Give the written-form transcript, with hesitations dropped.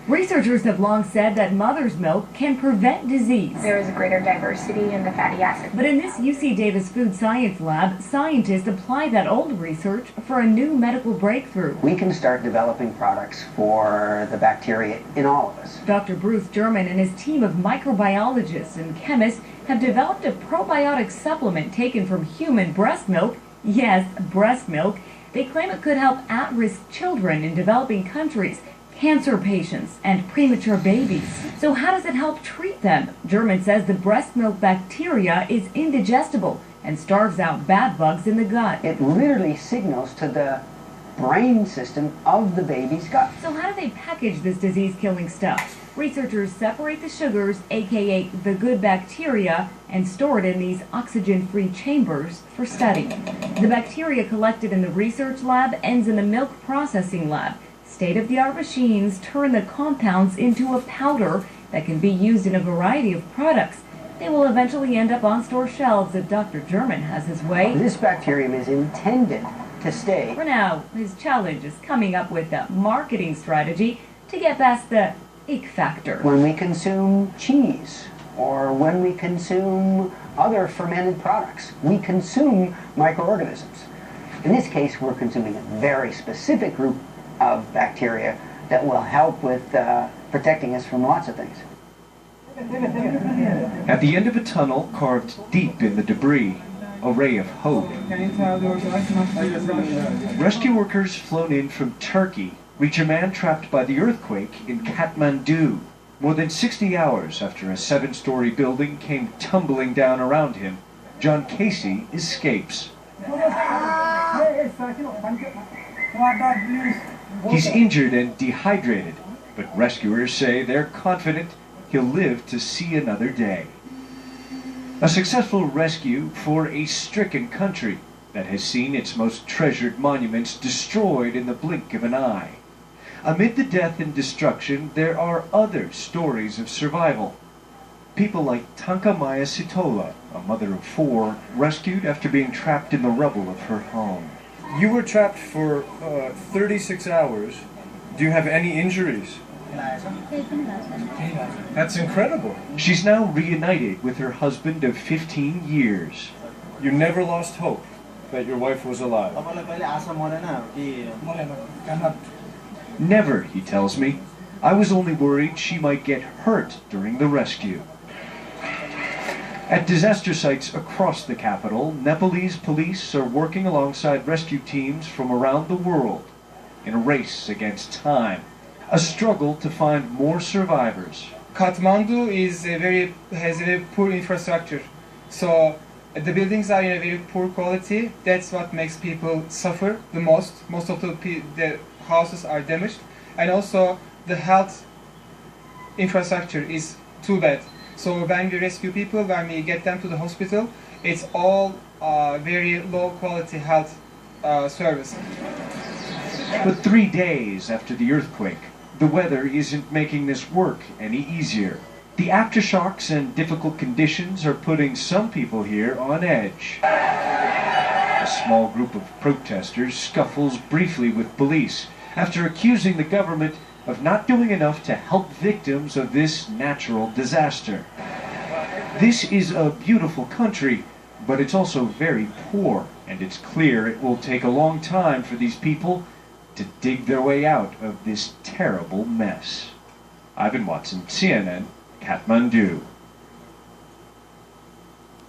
Researchers have long said that mother's milk can prevent disease. There is a greater diversity in the fatty acids. But in this UC Davis Food Science Lab, scientists apply that old research for a new medical breakthrough. We can start developing products for the bacteria in all of us. Dr. Bruce German and his team of microbiologists and chemists have developed a probiotic supplement taken from human breast milk. Yes, breast milk. They claim it could help at-risk children in developing countries, cancer patients, and premature babies. So how does it help treat them? German says the breast milk bacteria is indigestible and starves out bad bugs in the gut. It literally signals to the brain system of the baby's gut. So how do they package this disease-killing stuff? Researchers separate the sugars, aka the good bacteria, and store it in these oxygen-free chambers for study. The bacteria collected in the research lab ends in a milk processing lab. State-of-the-art machines turn the compounds into a powder that can be used in a variety of products. They will eventually end up on store shelves if Dr. German has his way. This bacterium is intended to stay. For now, his challenge is coming up with a marketing strategy to get past the ick factor. When we consume cheese or when we consume other fermented products, we consume microorganisms. In this case, we're consuming a very specific group of bacteria that will help with protecting us from lots of things. At the end of a tunnel carved deep in the debris, a ray of hope. Rescue workers flown in from Turkey reach a man trapped by the earthquake in Kathmandu. More than 60 hours after a 7-story building came tumbling down around him, John Casey escapes. He's injured and dehydrated, but rescuers say they're confident he'll live to see another day. A successful rescue for a stricken country that has seen its most treasured monuments destroyed in the blink of an eye. Amid the death and destruction, there are other stories of survival. People like Tanka Maya Sitola, a mother of 4, rescued after being trapped in the rubble of her home. You were trapped for 36 hours. Do you have any injuries? That's incredible. She's now reunited with her husband of 15 years. You never lost hope that your wife was alive. Never, he tells me. I was only worried she might get hurt during the rescue. At disaster sites across the capital, Nepalese police are working alongside rescue teams from around the world in a race against time, a struggle to find more survivors. Kathmandu has a very poor infrastructure, so the buildings are in a very poor quality. That's what makes people suffer the most. Most of the houses are damaged, and also the health infrastructure is too bad. So when we rescue people, when we get them to the hospital, it's all very low quality health service. But 3 days after the earthquake, the weather isn't making this work any easier. The aftershocks and difficult conditions are putting some people here on edge. A small group of protesters scuffles briefly with police after accusing the government of not doing enough to help victims of this natural disaster. This is a beautiful country, but it's also very poor, and it's clear it will take a long time for these people to dig their way out of this terrible mess. Ivan Watson, CNN, Kathmandu.